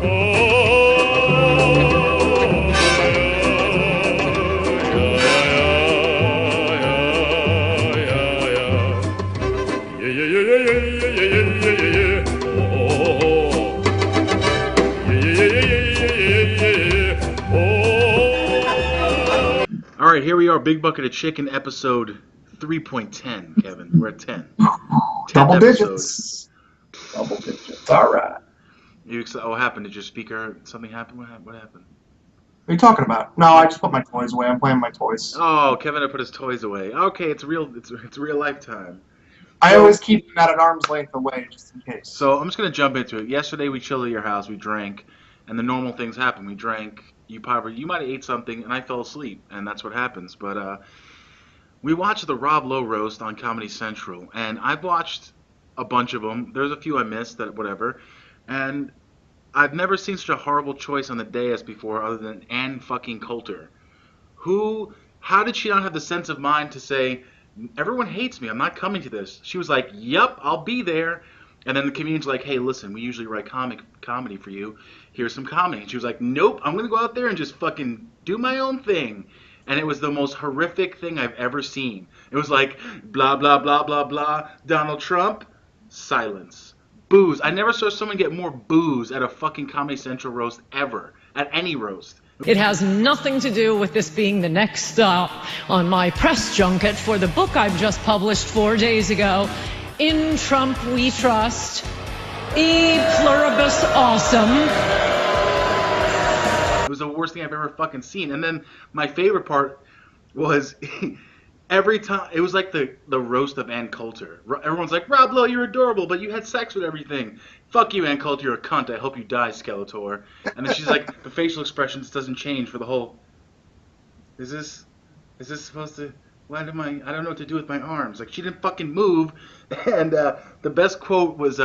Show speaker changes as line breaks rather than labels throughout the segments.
All right, here we are, Big Bucket of Chicken, episode 3.10, Kevin. We're at 10.
Double digits. Double digits. All right.
What happened? Did your speaker, something happen? What happened?
What are you talking about? No, I just put my toys away. I'm playing my toys.
Oh, Kevin had put his toys away. Okay, it's real lifetime.
I always keep them at an arm's length away, just in case.
So I'm just going to jump into it. Yesterday we chilled at your house, we drank, and the normal things happened. We drank, you might have ate something, and I fell asleep, and that's what happens. But we watched the Rob Lowe roast on Comedy Central, and I've watched a bunch of them. There's a few I missed, whatever, and I've never seen such a horrible choice on the dais before other than Ann fucking Coulter. How did she not have the sense of mind to say, everyone hates me, I'm not coming to this? She was like, yep, I'll be there. And then the comedian's like, hey, listen, we usually write comedy for you. Here's some comedy. And she was like, nope, I'm going to go out there and just fucking do my own thing. And it was the most horrific thing I've ever seen. It was like, blah, blah, blah, blah, blah, Donald Trump, silence. Booze. I never saw someone get more booze at a fucking Comedy Central roast ever. At any roast.
It has nothing to do with this being the next stop on my press junket for the book I've just published 4 days ago, In Trump We Trust, Pluribus Awesome.
It was the worst thing I've ever fucking seen. And then my favorite part was every time, it was like the roast of Ann Coulter. Everyone's like, Rob Lowe, you're adorable, but you had sex with everything. Fuck you, Ann Coulter, you're a cunt. I hope you die, Skeletor. And then she's like, the facial expressions doesn't change for the whole, is this supposed to, I don't know what to do with my arms. Like, she didn't fucking move. And the best quote was,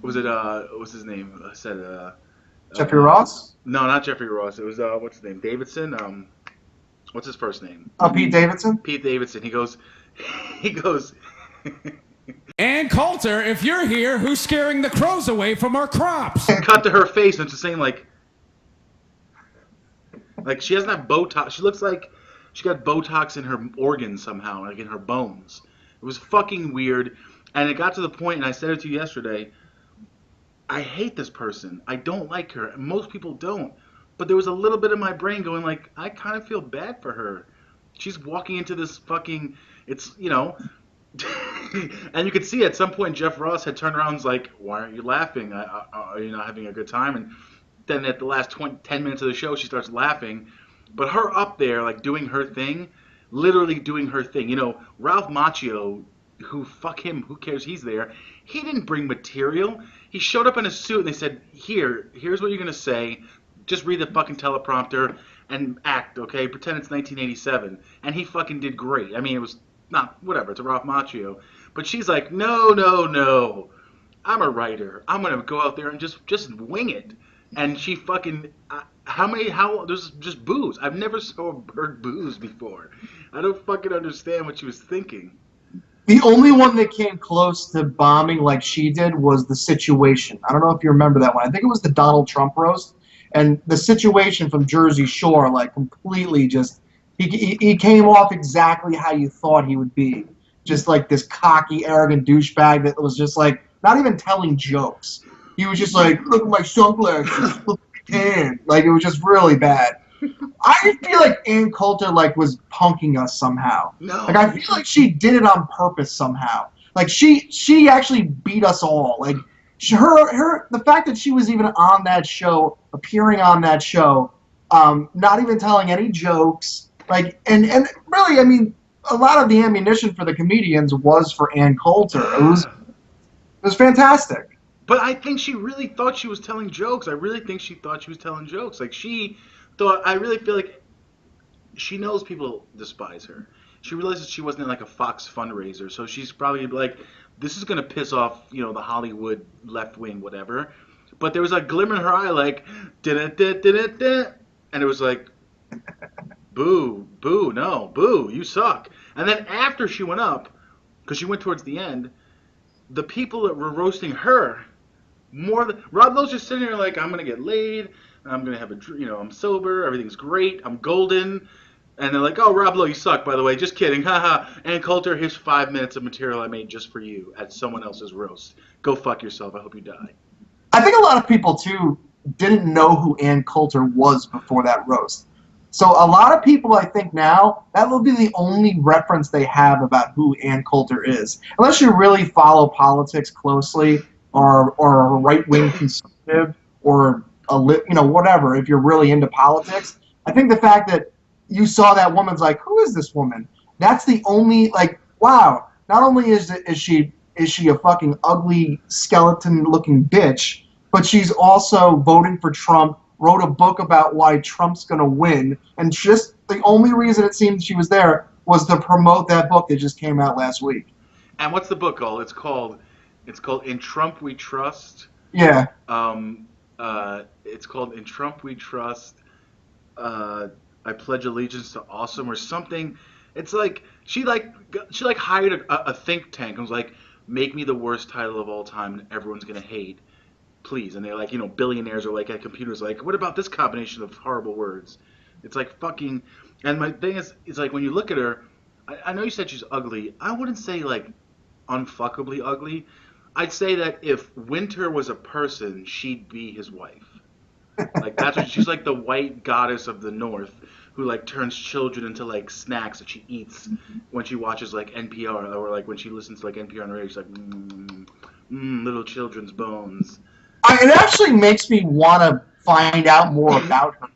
what's his name? I said,
Jeffrey Ross?
No, not Jeffrey Ross. It was, what's his name? Davidson? What's his first name?
Pete Davidson?
Pete Davidson. He goes,
Ann Coulter, if you're here, who's scaring the crows away from our crops?
Cut to her face and just saying like she doesn't have Botox. She looks like she got Botox in her organs somehow, like in her bones. It was fucking weird. And it got to the point, and I said it to you yesterday, I hate this person. I don't like her. Most people don't. But there was a little bit of my brain going like, I kind of feel bad for her. She's walking into this fucking, it's, you know, and you could see at some point Jeff Ross had turned around and was like, why aren't you laughing? Are you not having a good time? And then at the last 10 minutes of the show, she starts laughing. But her up there, like, doing her thing, literally doing her thing. You know, Ralph Macchio, fuck him, who cares, he's there. He didn't bring material. He showed up in a suit and they said, here's what you're going to say. Just read the fucking teleprompter and act, okay? Pretend it's 1987. And he fucking did great. I mean, it was not, whatever, it's a Ralph Macchio. But she's like, no. I'm a writer. I'm going to go out there and just wing it. And she fucking, there's just booze. I've never heard booze before. I don't fucking understand what she was thinking.
The only one that came close to bombing like she did was The Situation. I don't know if you remember that one. I think it was the Donald Trump roast. And The Situation from Jersey Shore, like, completely just, he came off exactly how you thought he would be. Just like this cocky, arrogant douchebag that was just like, not even telling jokes. He was just like, look at my sunglasses, look at my tan. Like, it was just really bad. I feel like Ann Coulter, like, was punking us somehow.
No.
Like, I feel like she did it on purpose somehow. Like, she actually beat us all. Like, the fact that she was even on that show, appearing on that show, not even telling any jokes, like, and really, I mean, a lot of the ammunition for the comedians was for Ann Coulter. It was fantastic.
But I think she really thought she was telling jokes. I really think she thought she was telling jokes. Like, she thought, I really feel like she knows people despise her. She realizes she wasn't in, like, a Fox fundraiser, so she's probably like, this is going to piss off, you know, the Hollywood left wing, whatever. But there was a glimmer in her eye, like, da-da-da-da-da-da. And it was like, boo, no, boo, you suck. And then after she went up, because she went towards the end, the people that were roasting her Rob Lowe's just sitting there like, I'm gonna get laid, I'm gonna have I'm sober, everything's great, I'm golden, and they're like, oh, Rob Lowe, you suck, by the way, just kidding, haha. Ann Coulter, here's 5 minutes of material I made just for you at someone else's roast. Go fuck yourself. I hope you die.
I think a lot of people too didn't know who Ann Coulter was before that roast. So a lot of people, I think now, that will be the only reference they have about who Ann Coulter is. Unless you really follow politics closely, or a right-wing conservative, or whatever. If you're really into politics, I think the fact that you saw that woman's like, who is this woman? That's the only, like, wow. Not only is she a fucking ugly skeleton-looking bitch, but she's also voting for Trump, wrote a book about why Trump's going to win, and just the only reason it seems she was there was to promote that book that just came out last week.
And what's the book called? It's called In Trump We Trust.
Yeah.
It's called In Trump We Trust. I Pledge Allegiance to Awesome or something. It's like she hired a think tank and was like, make me the worst title of all time and everyone's gonna hate, please. And they're like, billionaires are like at computers like, what about this combination of horrible words? It's like fucking. And my thing is, it's like when you look at her, I know you said she's ugly. I wouldn't say like unfuckably ugly. I'd say that if Winter was a person, she'd be his wife. Like that's what she's like, the white goddess of the North who like turns children into like snacks that she eats when she watches like NPR, or like when she listens to like NPR on the radio. She's like, little children's bones.
It actually makes me want to find out more about her.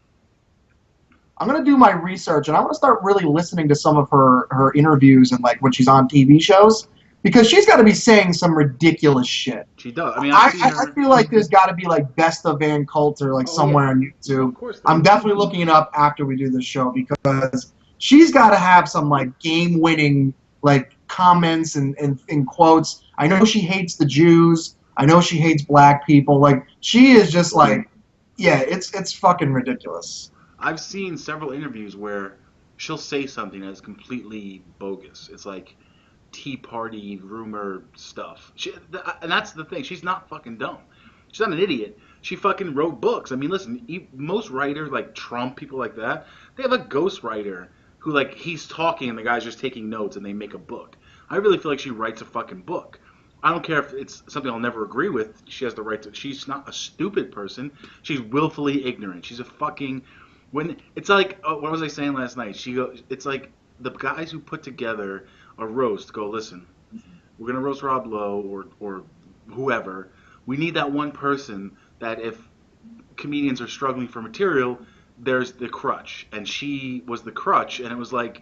I'm gonna do my research and I'm gonna start really listening to some of her interviews and like when she's on TV shows. Because she's got to be saying some ridiculous shit.
She does. I mean,
I feel like there's got to be like Best of Ann Coulter somewhere on YouTube.
Of course.
I'm definitely looking it up after we do this show because she's got to have some like game-winning like comments and quotes. I know she hates the Jews. I know she hates black people. Like she is just like, yeah, it's fucking ridiculous.
I've seen several interviews where she'll say something that's completely bogus. It's like Tea Party rumor stuff. And that's the thing. She's not fucking dumb. She's not an idiot. She fucking wrote books. I mean, listen, most writers like Trump, people like that, they have a ghostwriter who like he's talking and the guy's just taking notes and they make a book. I really feel like she writes a fucking book. I don't care if it's something I'll never agree with. She has the right to. She's not a stupid person. She's willfully ignorant. She's a fucking. When it's like, what was I saying last night? It's like the guys who put together a roast go, listen, we're gonna roast Rob Lowe or whoever. We need that one person that if comedians are struggling for material, there's the crutch, and she was the crutch. And it was like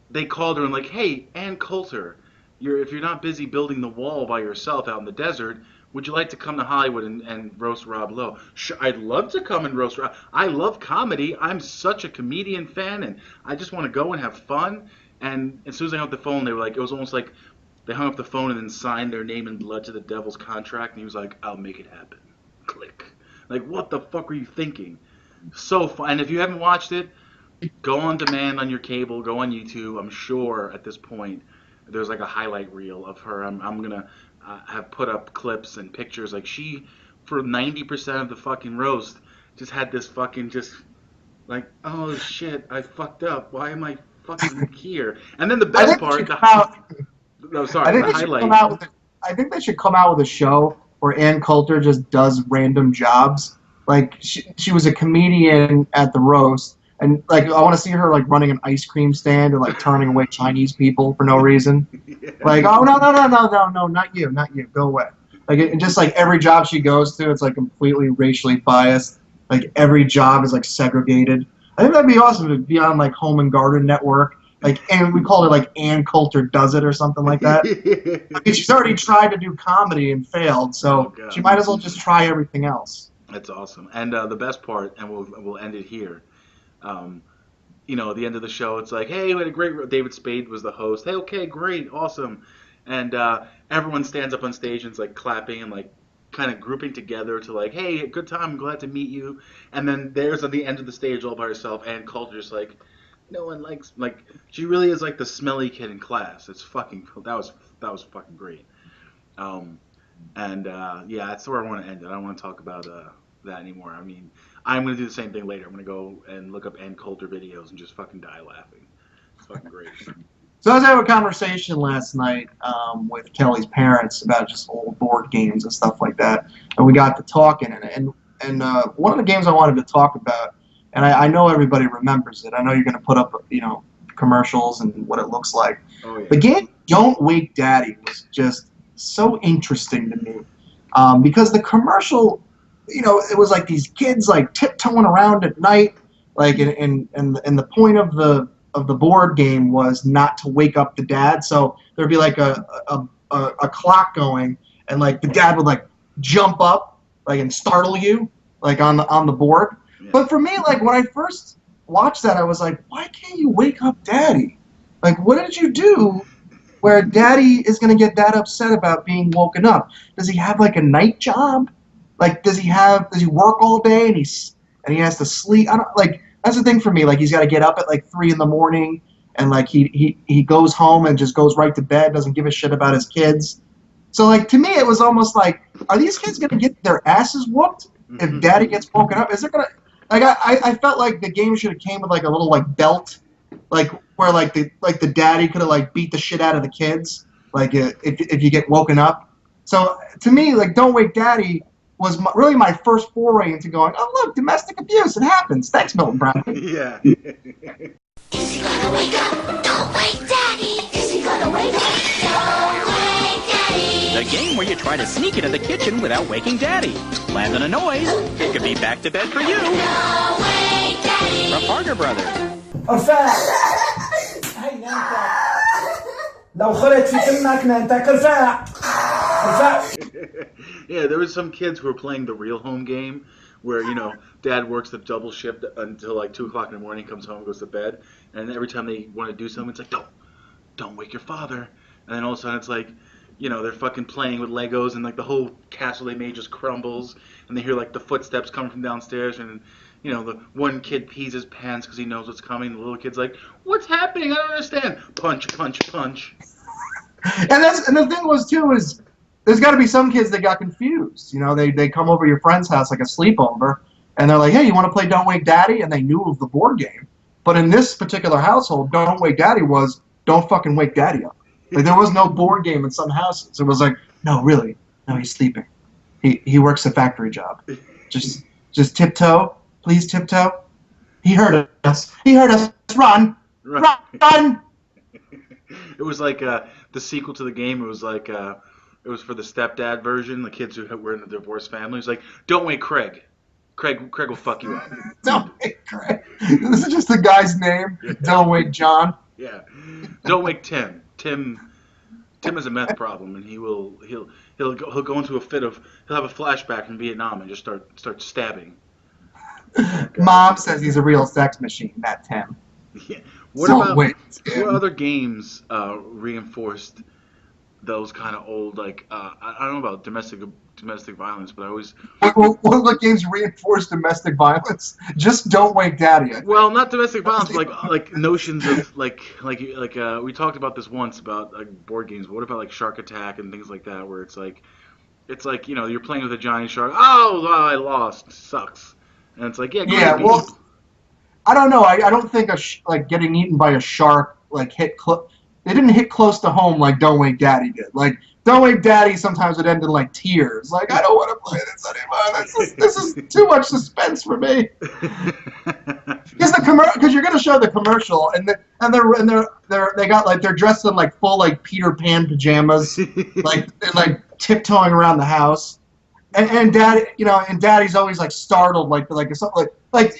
they called her and like, hey, Ann Coulter, if you're not busy building the wall by yourself out in the desert, would you like to come to Hollywood and roast Rob Lowe? Sure, I'd love to come and roast Rob. I love comedy. I'm such a comedian fan, and I just want to go and have fun. And as soon as I hung up the phone, they were like, it was almost like they hung up the phone and then signed their name in blood to the devil's contract. And he was like, I'll make it happen. Click. Like, what the fuck were you thinking? So fun. And if you haven't watched it, go on demand on your cable, go on YouTube. I'm sure at this point there's like a highlight reel of her. I'm going to have put up clips and pictures. Like she, for 90% of the fucking roast, just had this fucking just like, oh shit, I fucked up. Why am I fucking here? And then the best part, no, sorry, the highlight.
I think they should come out with a show where Ann Coulter just does random jobs. Like she was a comedian at the roast, and like I want to see her like running an ice cream stand or like turning away Chinese people for no reason. Yeah. Like, oh no, not you, go away. Like and just like every job she goes to, it's like completely racially biased. Like every job is like segregated. I think that'd be awesome to be on like Home and Garden Network. Like, and we call it like Ann Coulter Does It or something like that. I mean, she's already tried to do comedy and failed, so she might as well just try everything else.
That's awesome. And the best part, and we'll end it here. At the end of the show, it's like, hey, we had a great. David Spade was the host. Hey, okay, great, awesome. And everyone stands up on stage and is like clapping and like kind of grouping together to like, hey, good time, I'm glad to meet you. And then there's at the end of the stage all by herself, Ann Coulter just like, no one likes, like, she really is like the smelly kid in class. It's fucking, that was fucking great. And yeah, that's where I want to end it. I don't want to talk about that anymore. I mean, I'm going to do the same thing later. I'm going to go and look up Ann Coulter videos and just fucking die laughing. It's fucking great.
So I was having a conversation last night with Kelly's parents about just old board games and stuff like that, and we got to talking, and one of the games I wanted to talk about, and I know everybody remembers it. I know you're going to put up, commercials and what it looks like.
Oh, yeah.
The game Don't Wake Daddy was just so interesting to me because the commercial, it was like these kids like tiptoeing around at night, like and the point of the board game was not to wake up the dad. So there'd be like a clock going, and like the dad would like jump up like and startle you like on the board.
Yeah.
But for me, like when I first watched that, I was like, why can't you wake up daddy? Like, what did you do where daddy is going to get that upset about being woken up? Does he have like a night job? Like, does he work all day and he has to sleep? I don't like. That's the thing for me. Like, he's got to get up at like 3 a.m. and like he goes home and just goes right to bed. Doesn't give a shit about his kids. So like to me, it was almost like, are these kids gonna get their asses whooped if daddy gets woken up? Is it gonna? Like I felt like the game should have came with like a little like belt, like where like the daddy could have like beat the shit out of the kids, like if you get woken up. So to me, like Don't Wake Daddy was really my first foray into going, oh look, domestic abuse, it happens. Thanks, Milton Brown.
Yeah.
Is he gonna wake up? Don't wake Daddy. Is he gonna wake up? Don't wake Daddy.
The game where you try to sneak into the kitchen without waking Daddy. Land on a noise. It could be back to bed for you.
Don't wake Daddy.
From Parker Brothers.
ارفع هيا انت لو خرج في فمك ننتك ارفع
Yeah, there was some kids who were playing the real home game where, dad works the double shift until like 2 o'clock in the morning, comes home, goes to bed, and every time they want to do something, it's like, don't wake your father. And then all of a sudden it's like, they're fucking playing with Legos and like the whole castle they made just crumbles, and they hear like the footsteps coming from downstairs, and the one kid pees his pants because he knows what's coming. The little kid's like, what's happening? I don't understand. Punch, punch, punch.
And the thing was too is there's got to be some kids that got confused. They come over to your friend's house like a sleepover, and they're like, hey, you want to play Don't Wake Daddy? And they knew of the board game. But in this particular household, Don't Wake Daddy was don't fucking wake Daddy up. Like there was no board game in some houses. It was like, no, really, no, he's sleeping. He works a factory job. Just tiptoe, please tiptoe. He heard us. He heard us. Run, run.
It was like the sequel to the game. It was like it was for the stepdad version. The kids who were in a divorced family. It was like, don't wake Craig. Craig will fuck you up.
Don't wake Craig. This is just the guy's name. Don't wake John.
Yeah. Don't wake Tim. Tim has a meth problem, and he'll go into a fit of he'll have a flashback from Vietnam and just start stabbing.
Mom says he's a real sex machine. That Tim.
Yeah. What other games reinforced those kind of old like I don't know about domestic violence, but I always
what games reinforce domestic violence? Just Don't Wake Daddy.
Well, not domestic violence, but like notions of like we talked about this once about like board games. But what about like Shark Attack and things like that, where it's like you're playing with a giant shark. Oh, I lost. Sucks. And it's like
yeah. Well, I don't know. I don't think like getting eaten by a shark like hit. They didn't hit close to home like Don't Wake Daddy did. Like Don't Wake Daddy sometimes would end in like tears. Like I don't want to play this anymore. This is too much suspense for me. Because you're gonna show the commercial and they're dressed in like full like Peter Pan pajamas, like they're like tiptoeing around the house. And Daddy, and Daddy's always like startled, like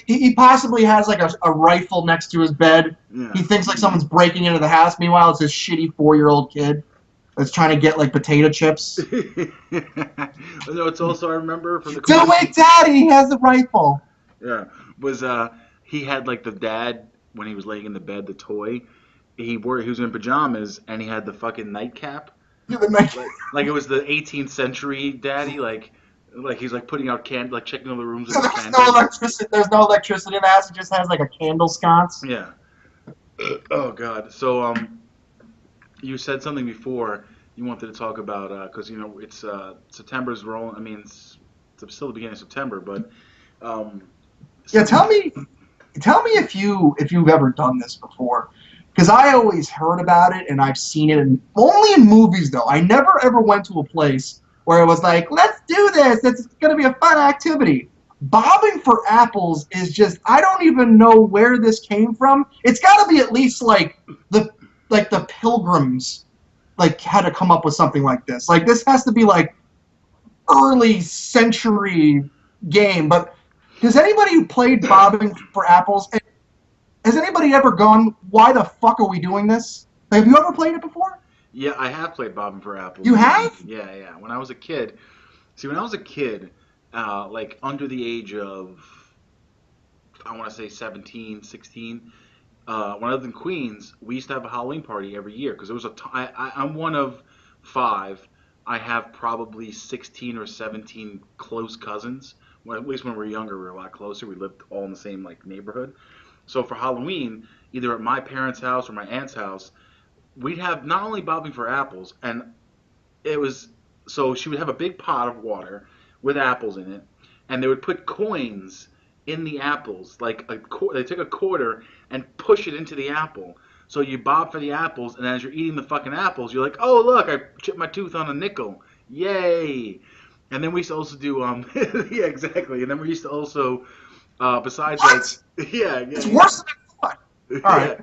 he possibly has like a rifle next to his bed. Yeah. He thinks like someone's breaking into the house. Meanwhile, it's this shitty 4-year-old kid that's trying to get like potato chips.
No, it's also I remember from the.
Don't wake Daddy! He has the rifle.
Yeah, was he had like the dad when he was laying in the bed, the toy. He was in pajamas and he had the fucking nightcap.
Yeah, the nightcap.
Like it was the 18th century Daddy, like he's like putting out like checking all the rooms with
There's no electricity. There's no electricity in the house. It just has like a candle sconce.
Yeah. Oh God. So you said something before. you wanted to talk about because it's September's rolling. I mean, it's still the beginning of September, but
yeah. Tell me if you've ever done this before, because I always heard about it and I've seen it only in movies though. I never ever went to a place where it was like, let's do this. It's gonna be a fun activity. Bobbing for apples is just, I don't even know where this came from. It's got to be at least like the Pilgrims had to come up with something like this. Like this has to be like early century game. But does anybody who played Bobbing for Apples, has anybody ever gone, why the fuck are we doing this? Have you ever played it before?
Yeah, I have played Bobbing for Apples.
You have?
Yeah. When I was a kid, like under the age of, I want to say 17, 16, when I lived in Queens, we used to have a Halloween party every year because it was I'm one of 5. I have probably 16 or 17 close cousins. Well, at least when we were younger, we were a lot closer. We lived all in the same neighborhood. So for Halloween, either at my parents' house or my aunt's house, we'd have not only Bobbing for Apples, and so she would have a big pot of water with apples in it, and they would put coins in the apples, they took a quarter and push it into the apple. So you bob for the apples, and as you're eating the fucking apples, you're like, oh look, I chipped my tooth on a nickel, yay! And then we used to also do yeah, exactly. And then we used to also besides
it's worse than I thought. All right.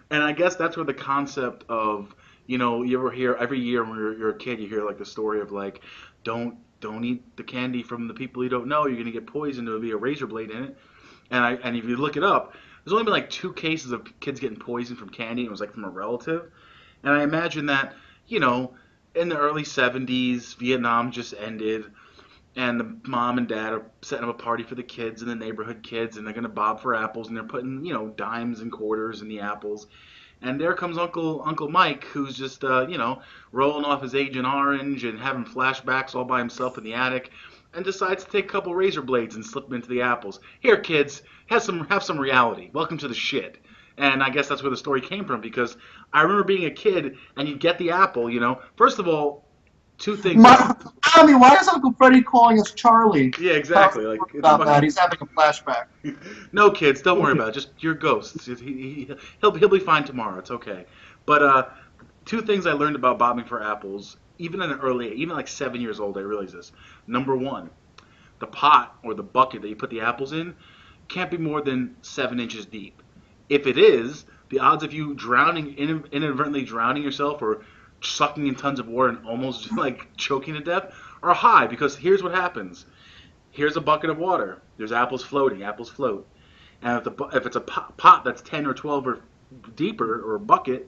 And I guess that's where the concept of, you ever hear every year when you're a kid, you hear the story of don't eat the candy from the people you don't know. You're gonna get poisoned. There'll be a razor blade in it. And if you look it up, there's only been 2 cases of kids getting poisoned from candy. And it was from a relative. And I imagine that in the early 70s, Vietnam just ended, and the mom and dad are setting up a party for the kids and the neighborhood kids, and they're gonna bob for apples, and they're putting dimes and quarters in the apples. And there comes Uncle Mike, who's just, rolling off his Agent Orange and having flashbacks all by himself in the attic, and decides to take a couple razor blades and slip them into the apples. Here, kids, have some reality. Welcome to the shit. And I guess that's where the story came from, because I remember being a kid, and you'd get the apple, First of all, 2 things.
Why is Uncle Freddie calling us Charlie?
Yeah, exactly.
About that. He's having a flashback.
No, kids, don't worry about it. Just your ghosts. He'll be fine tomorrow. It's okay. But 2 things I learned about bobbing for apples, even at an early age, even 7 years old, I realized this. Number 1, the pot or the bucket that you put the apples in can't be more than 7 inches deep. If it is, the odds of you inadvertently drowning yourself or sucking in tons of water and almost choking to death are high, because here's what happens. Here's a bucket of water. There's apples floating. Apples float. And if it's a pot that's 10 or 12 or deeper, or a bucket,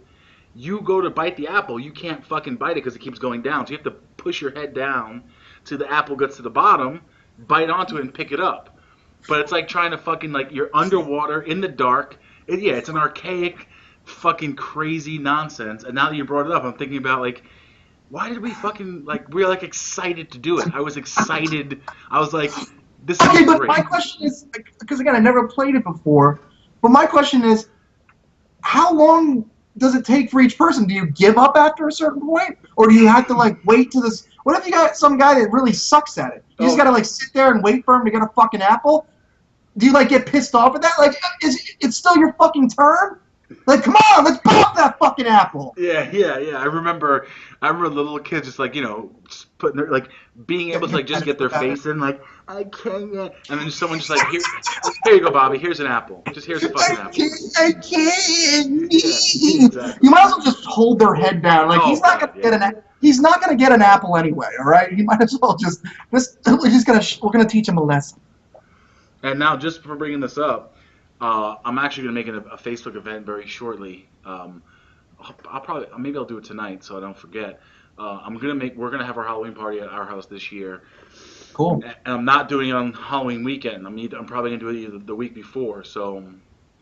you go to bite the apple, you can't fucking bite it because it keeps going down. So you have to push your head down till the apple gets to the bottom, bite onto it, and pick it up. But it's like trying to fucking, you're underwater in the dark. It's an archaic fucking crazy nonsense. And now that you brought it up, I'm thinking about why did we fucking we were excited to do it? I was excited. I was like, this is
great.
But
my question is, because again, I never played it before, but my question is, how long does it take for each person? Do you give up after a certain point, or do you have to wait to this? What if you got some guy that really sucks at it? You just gotta sit there and wait for him to get a fucking apple? Do you get pissed off at that? It's still your fucking turn? Come on, let's pop that fucking apple.
Yeah. I remember the little kids just just putting their being able to just get their face in I can't yet, and then someone just here you go, Bobby. Here's an apple. Just here's a fucking apple.
I can't.
Yeah, exactly.
You might as well just hold their head down. He's not gonna get an apple anyway. All right, he might as well we're gonna teach him a lesson.
And now, just for bringing this up, I'm actually going to make a Facebook event very shortly. Maybe I'll do it tonight so I don't forget. We're going to have our Halloween party at our house this year.
Cool.
And I'm not doing it on Halloween weekend. I'm probably going to do it the week before. So.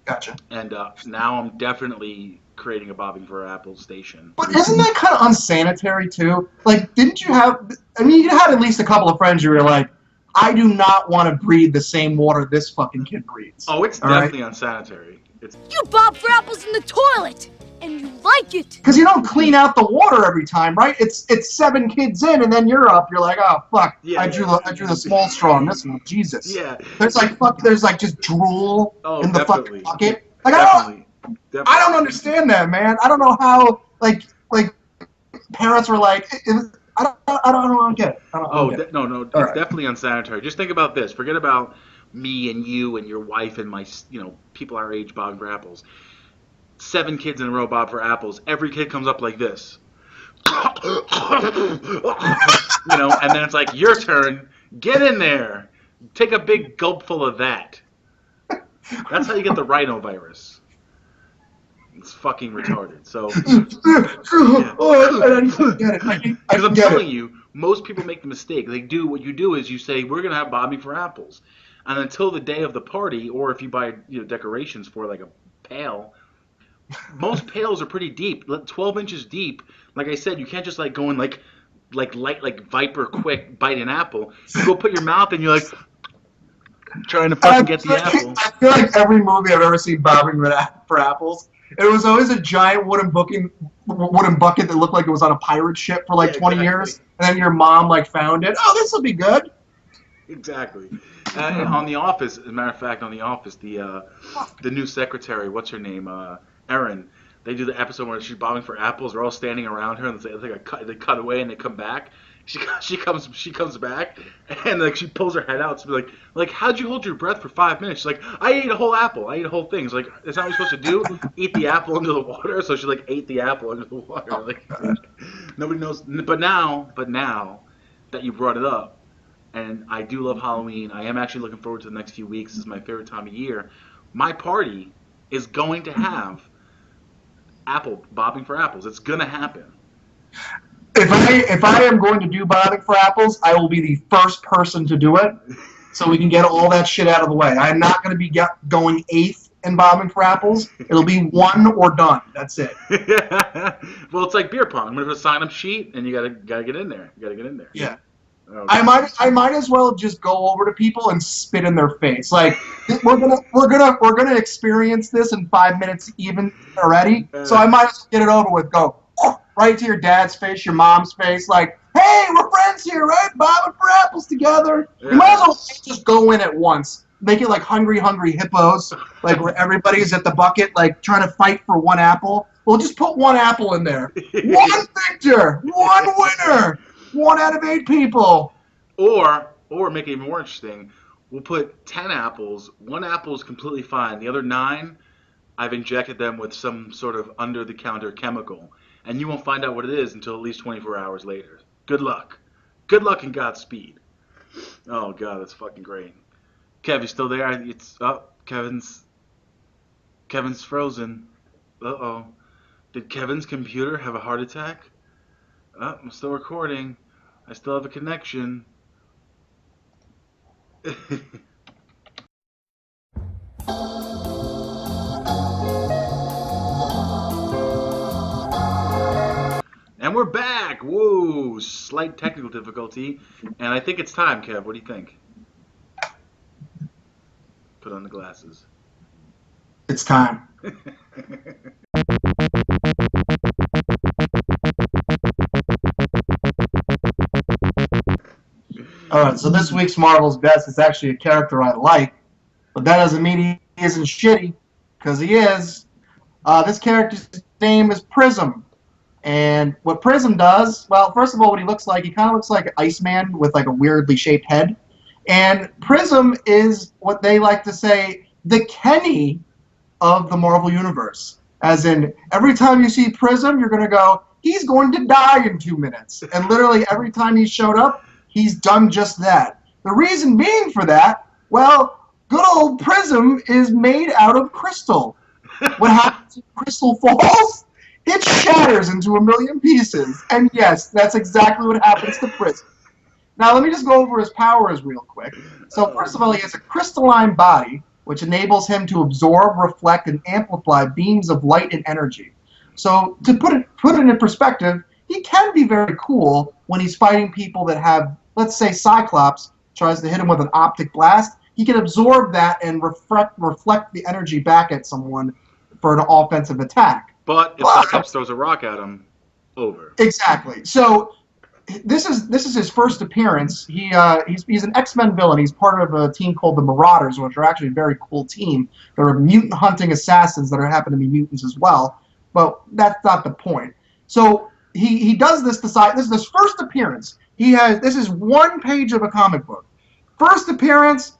Gotcha.
And now I'm definitely creating a bobbing for apples station.
But isn't that kind of unsanitary too? Didn't you have? I mean, you had at least a couple of friends who were like, I do not want to breathe the same water this fucking kid breathes.
Oh, it's definitely unsanitary.
You bob for apples in the toilet! and you like it.
Because you don't clean out the water every time, right? It's 7 kids in, and then you're up. You're like, oh fuck,
Yeah,
I drew the small straw on this one. Jesus.
Yeah.
There's like just drool in the
definitely.
fucking bucket. Like
Definitely.
I don't understand that, man. I don't know how like parents were like, I don't get it.
No, it's definitely unsanitary. Just think about this. Forget about me and you and your wife and my, people our age bobbing for apples. 7 kids in a row bob for apples. Every kid comes up like this. And then it's like, your turn. Get in there. Take a big gulp full of that. That's how you get the rhinovirus. It's fucking retarded. So, because I'm telling you, most people make the mistake. What you do is you say, we're gonna have bobbing for apples, and until the day of the party, or if you buy decorations for like a pail, most pails are pretty deep, 12 inches deep. Like I said, you can't just like go in like Viper quick bite an apple. You go put your mouth and you're like trying to fucking get the apple.
I feel like every movie I've ever seen bobbing for apples, it was always a giant wooden bucket that looked like it was on a pirate ship for 20 years, and then your mom found it. Oh, this will be good.
Exactly. On The Office, as a matter of fact, the new secretary, what's her name, Erin. They do the episode where she's bobbing for apples. They're all standing around her, and they cut away, and they come back. She comes back, and she pulls her head out to be like, how'd you hold your breath for 5 minutes? She's like, I ate a whole apple. I ate a whole thing. It's like, that's not what you're supposed to do. Eat the apple under the water. So she ate the apple under the water. Nobody knows. But now that you brought it up, and I do love Halloween. I am actually looking forward to the next few weeks. This is my favorite time of year. My party is going to have bobbing for apples. It's gonna happen.
If I am going to do bobbing for apples, I will be the first person to do it, so we can get all that shit out of the way. I'm not going to be going 8th in bobbing for apples. It'll be 1 or done. That's it.
Well, it's like beer pong. I'm going to sign up sheet, and you gotta get in there. You gotta get in there.
Yeah.
Okay.
I might as well just go over to people and spit in their face. Like, we're gonna experience this in 5 minutes even already. So I might as well get it over with. Go right to your dad's face, your mom's face. Like, hey, we're friends here, right? Bobbing for apples together.
Yeah.
You might as well just go in at once. Make it like hungry hippos, like where everybody's at the bucket, like trying to fight for 1 apple. We'll just put 1 apple in there. 1 victor, 1 winner. 1 out of 8 people.
Or make it even more interesting. We'll put 10 apples. 1 apple is completely fine. The other 9, I've injected them with some sort of under-the-counter chemical. And you won't find out what it is until at least 24 hours later. Good luck. Good luck and Godspeed. Oh, God, that's fucking great. Kev, you still there? Kevin's frozen. Uh-oh. Did Kevin's computer have a heart attack? Oh, I'm still recording. I still have a connection. And we're back! Whoa! Slight technical difficulty. And I think it's time, Kev. What do you think? Put on the glasses.
It's time. Alright, so this week's Marvel's Best is actually a character I like, but that doesn't mean he isn't shitty, because he is. This character's name is PRISM. And what PRISM does, well, first of all, what he looks like, he kind of looks like Iceman with like a weirdly shaped head. And PRISM is what they like to say, the Kenny of the Marvel Universe. As in, every time you see PRISM, you're going to go, he's going to die in 2 minutes. And literally every time he's showed up, he's done just that. The reason being for that, well, good old PRISM is made out of crystal. What happens when crystal falls? It shatters into a million pieces. And yes, that's exactly what happens to PRISM. Now, let me just go over his powers real quick. So, first of all, he has a crystalline body, which enables him to absorb, reflect, and amplify beams of light and energy. So, to put it in perspective, he can be very cool when he's fighting people that have, let's say, Cyclops tries to hit him with an optic blast. He can absorb that and reflect the energy back at someone for an offensive attack.
But if Cyclops throws a rock at him, over.
Exactly. So this is his first appearance. He's an X-Men villain. He's part of a team called the Marauders, which are actually a very cool team. They're mutant hunting assassins that happen to be mutants as well. But that's not the point. So he does this. This is his first appearance. This is one page of a comic book. First appearance,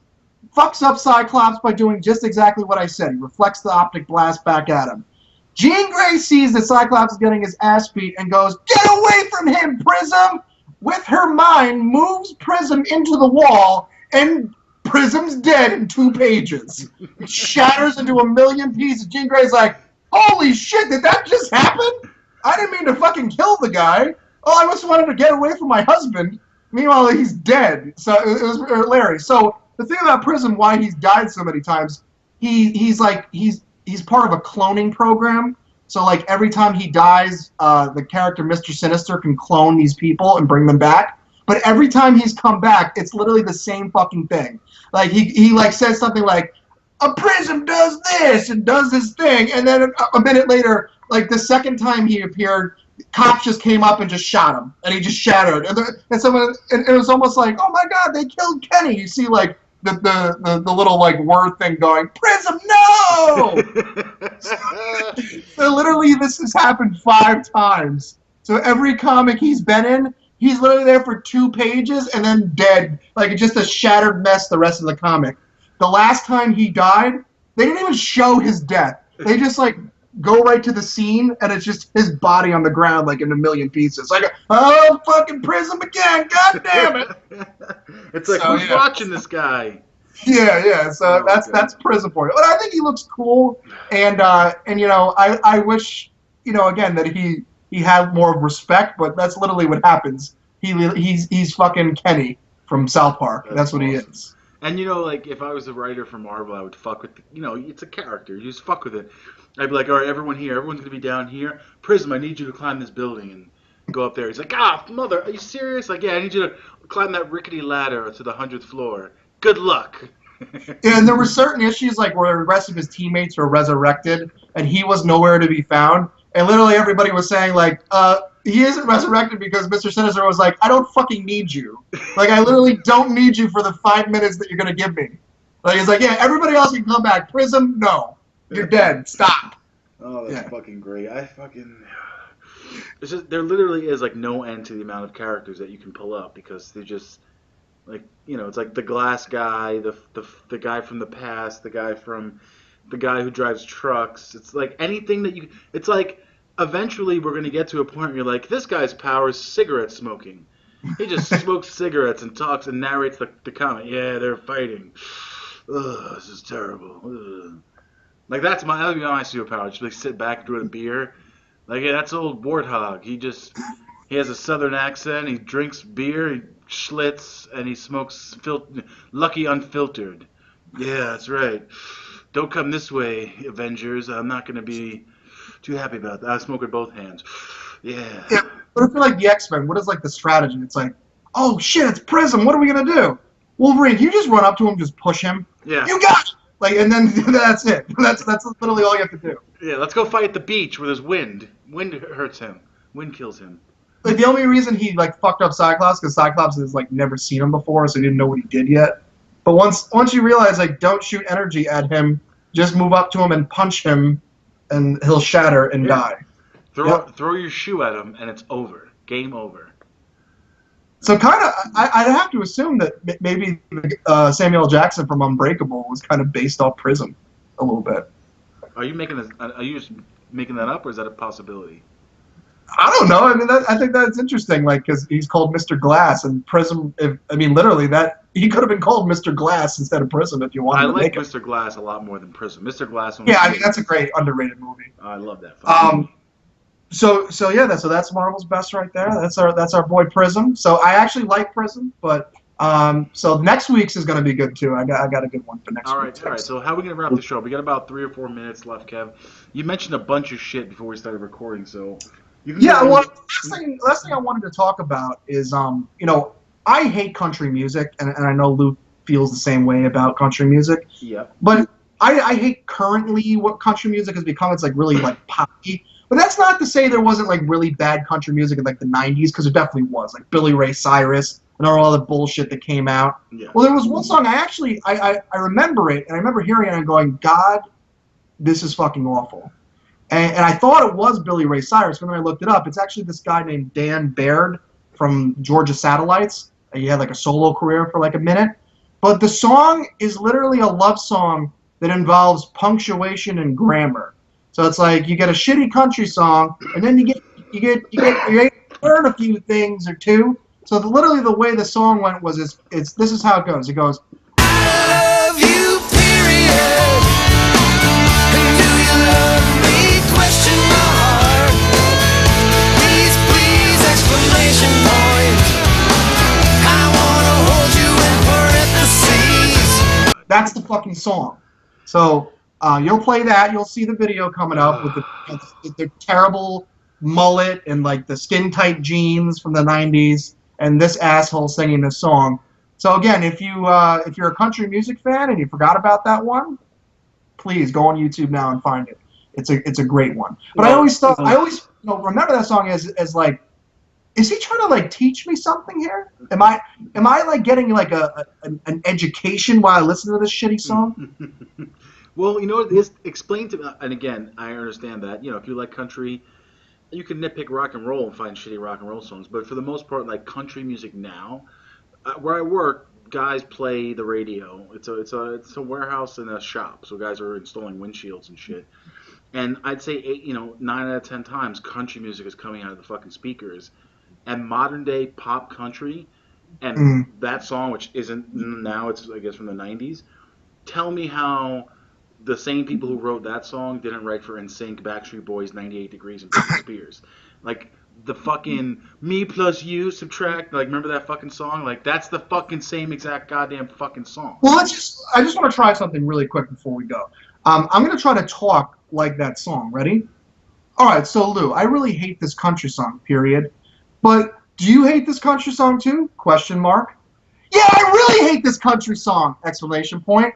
fucks up Cyclops by doing just exactly what I said. He reflects the optic blast back at him. Jean Grey sees that Cyclops is getting his ass beat and goes, "Get away from him, Prism!" With her mind, moves Prism into the wall, and Prism's dead in 2 pages. It shatters into a million pieces. Jean Grey's like, "Holy shit, did that just happen? I didn't mean to fucking kill the guy. Oh, I just wanted to get away from my husband." Meanwhile, he's dead. So it was hilarious. So the thing about Prism, why he's died so many times, he's part of a cloning program. So like every time he dies, the character Mr. Sinister can clone these people and bring them back. But every time he's come back, it's literally the same fucking thing. Like he like says something like, "A Prism does this and does this thing," and then a minute later, like the second time he appeared, cops just came up and just shot him, and he just shattered. And it was almost like, "Oh my God, they killed Kenny." You see like the little like word thing going, "Prism, no!" So literally this has happened 5 times. So every comic he's been in, he's literally there for 2 pages and then dead. Like just a shattered mess the rest of the comic. The last time he died, they didn't even show his death. They just like go right to the scene, and it's just his body on the ground like in a million pieces. Like, "Oh, fucking Prism again, god damn it."
It's like, who's watching this guy?
Yeah. So that's Prism for you. But I think he looks cool, and you know, I wish, you know, again that he had more respect, but that's literally what happens. He's fucking Kenny from South Park. That's what he is.
And you know, like if I was a writer for Marvel, I would fuck with you know, it's a character. You just fuck with it. I'd be like, "All right, everyone's gonna be down here. Prism, I need you to climb this building and go up there." He's like, "Ah, mother, are you serious?" Like, "Yeah, I need you to climb that rickety ladder to the 100th floor. Good luck."
And there were certain issues like where the rest of his teammates were resurrected, and he was nowhere to be found. And literally everybody was saying like, "He isn't resurrected because Mr. Sinister was like, I don't fucking need you. Like, I literally don't need you for the 5 minutes that you're gonna give me." Like, it's like, "Yeah, everybody else can come back. Prism, no. You're dead. Stop."
Oh, that's fucking great. It's just, there literally is like no end to the amount of characters that you can pull up because they're just like, you know, it's like the glass guy, the guy from the past, the guy who drives trucks. It's like anything that you. It's like eventually we're gonna get to a point where you're like, this guy's power is cigarette smoking. He just smokes cigarettes and talks and narrates the comic. "Yeah, they're fighting. Ugh, this is terrible." Ugh. Like that would be my superpower. Just like sit back and drink a beer. Like, yeah, that's old Warthog. He has a southern accent. He drinks beer. He Schlitz, and he smokes Lucky Unfiltered. Yeah, that's right. Don't come this way, Avengers. I'm not going to be too happy about that. I smoke with both hands. Yeah.
But if you're like the X-Men, what is like the strategy? It's like, "Oh shit, it's Prism. What are we gonna do? Wolverine, you just run up to him, just push him.
Yeah.
You got it." Like, and then that's it. That's literally all you have to do.
Yeah, let's go fight at the beach where there's wind. Wind hurts him. Wind kills him.
Like, the only reason he like fucked up Cyclops because Cyclops has like never seen him before, so he didn't know what he did yet. But once you realize like don't shoot energy at him, just move up to him and punch him, and he'll shatter and die.
Throw your shoe at him and it's over. Game over.
So kind of, I'd have to assume that maybe Samuel Jackson from Unbreakable was kind of based off Prism a little bit.
Are you just making that up, or is that a possibility?
I don't know. I mean, I think that's interesting. Like, because he's called Mr. Glass, and Prism. Literally, that he could have been called Mr. Glass instead of Prism if you wanted.
I
like
Mr. Glass a lot more than Prism. Mr. Glass.
Yeah, I mean that's a great underrated movie.
I love that.
So that's Marvel's best right there. That's our boy Prism. So I actually like Prism, but so next week's is going to be good too. I got a good one for next week. All right.
So how are we going to wrap the show? We got about 3 or 4 minutes left, Kev. You mentioned a bunch of shit before we started recording, so
last thing I wanted to talk about is I hate country music, and I know Luke feels the same way about country music.
Yeah.
But I hate currently what country music has become. It's like really like poppy. But that's not to say there wasn't like really bad country music in like the 90s, because there definitely was, like Billy Ray Cyrus and all the bullshit that came out.
Yeah.
Well, there was one song I remember it, and I remember hearing it and going, God, this is fucking awful. And I thought it was Billy Ray Cyrus, but then I looked it up. It's actually this guy named Dan Baird from Georgia Satellites. He had like a solo career for like a minute. But the song is literally a love song that involves punctuation and grammar. So it's like you get a shitty country song, and then you learn a few things or two. So literally the way the song went was this is how it goes. It goes,
I love you, period. And do you love me? Question mark. Please, please, exclamation point. I wanna hold you in parentheses.
that's the fucking song. So you'll play that. You'll see the video coming up with the terrible mullet and like the skin tight jeans from the 90s, and this asshole singing this song. So again, if you're a country music fan and you forgot about that one, please go on YouTube now and find it. It's a great one. But I always remember that song as like, is he trying to like teach me something here? Am I like getting like an education while I listen to this shitty song?
Well, you know what it is? Explain to me, and again, I understand that, if you like country, you can nitpick rock and roll and find shitty rock and roll songs, but for the most part, like country music now, where I work, guys play the radio. It's a warehouse and a shop, so guys are installing windshields and shit. And I'd say 9 out of 10 times, country music is coming out of the fucking speakers, and modern day pop country, and that song, which isn't now, it's I guess from the 90s. Tell me how the same people who wrote that song didn't write for NSYNC, Backstreet Boys, 98 Degrees, and Britney Spears. Like, the fucking me plus you subtract, like, remember that fucking song? Like, that's the fucking same exact goddamn fucking song.
Well, I just want to try something really quick before we go. I'm going to try to talk like that song. Ready? All right, so Lou, I really hate this country song, period. But do you hate this country song too? Question mark. Yeah, I really hate this country song! Exclamation point.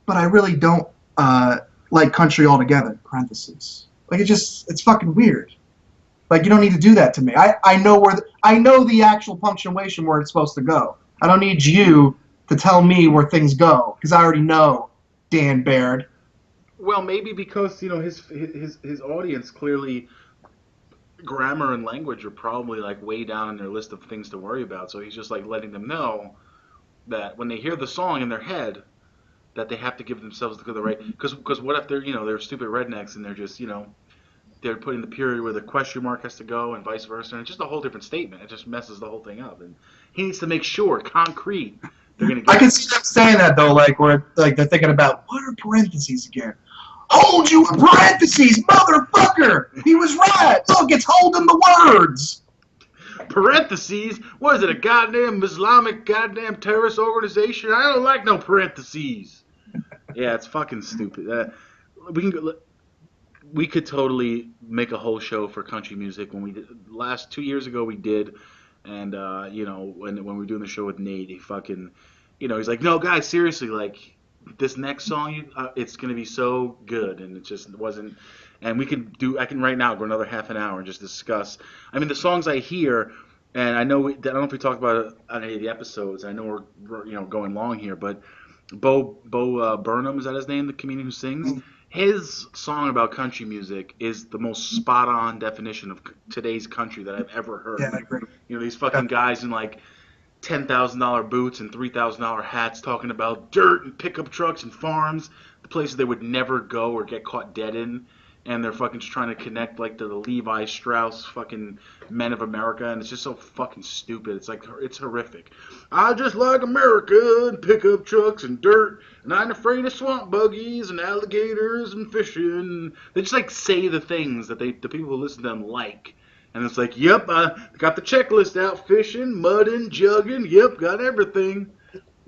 But I really don't like country altogether, parentheses. Like, it's fucking weird. Like, you don't need to do that to me. I know the actual punctuation where it's supposed to go. I don't need you to tell me where things go, because I already know, Dan Baird.
Well, maybe because, his audience clearly, grammar and language are probably like way down on their list of things to worry about. So he's just like letting them know that when they hear the song in their head, that they have to give themselves the right. Because what if they're stupid rednecks and they're just they're putting the period where the question mark has to go and vice versa, and it's just a whole different statement. It just messes the whole thing up, and he needs to make sure concrete they're gonna get.
I can see them saying that though, like where like they're thinking about what are parentheses again. Hold you in parentheses, motherfucker! He was right! Look, it's holding the words!
Parentheses? What is it, a goddamn Islamic goddamn terrorist organization? I don't like no parentheses. Yeah, it's fucking stupid. We could totally make a whole show for country music. When we did, 2 years ago we did, and when we were doing the show with Nate, he fucking, he's like, no guys, seriously, like, this next song, it's going to be so good, and it just wasn't. And I can right now go another half an hour and just discuss. I mean, the songs I hear, and I don't know if we talked about it on any of the episodes. I know we're going long here, but Bo Burnham, is that his name, the comedian who sings? His song about country music is the most spot on definition of today's country that I've ever heard.
Yeah, I agree.
These fucking guys in like $10,000 boots and $3,000 hats talking about dirt and pickup trucks and farms, the places they would never go or get caught dead in, and they're fucking just trying to connect like to the Levi Strauss fucking Men of America, and it's just so fucking stupid. It's like, it's horrific. I just like America and pickup trucks and dirt, and I ain't afraid of swamp buggies and alligators and fishing. They just like say the things that the people who listen to them like. And it's like, yep, I got the checklist out, fishing, mudding, jugging, yep, got everything,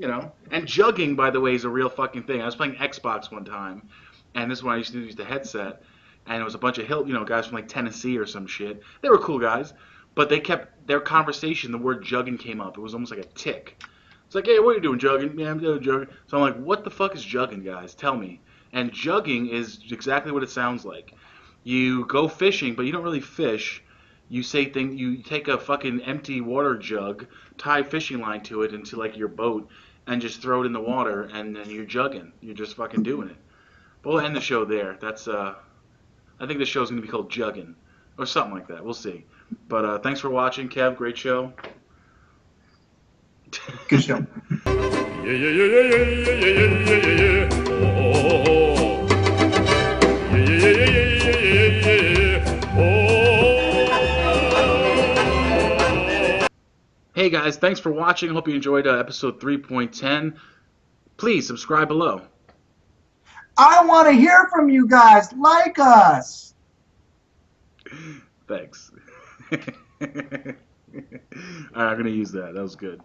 And jugging, by the way, is a real fucking thing. I was playing Xbox one time, and this is when I used to use the headset, and it was a bunch of guys from like Tennessee or some shit. They were cool guys, but they kept their conversation, the word jugging came up. It was almost like a tick. It's like, hey, what are you doing, jugging? Yeah, I'm doing jugging. So I'm like, what the fuck is jugging, guys? Tell me. And jugging is exactly what it sounds like. You go fishing, but you don't really fish. You say things. You take a fucking empty water jug, tie a fishing line to it into like your boat, and just throw it in the water, and then you're jugging. You're just fucking doing it. But we'll end the show there. That's I think the show's gonna be called Juggin' or something like that. We'll see. But thanks for watching, Kev. Great show.
Good show.
Hey guys, thanks for watching. Hope you enjoyed episode 3.10. Please subscribe below.
I want to hear from you guys. Like us.
Thanks. All right, I'm going to use that. That was good.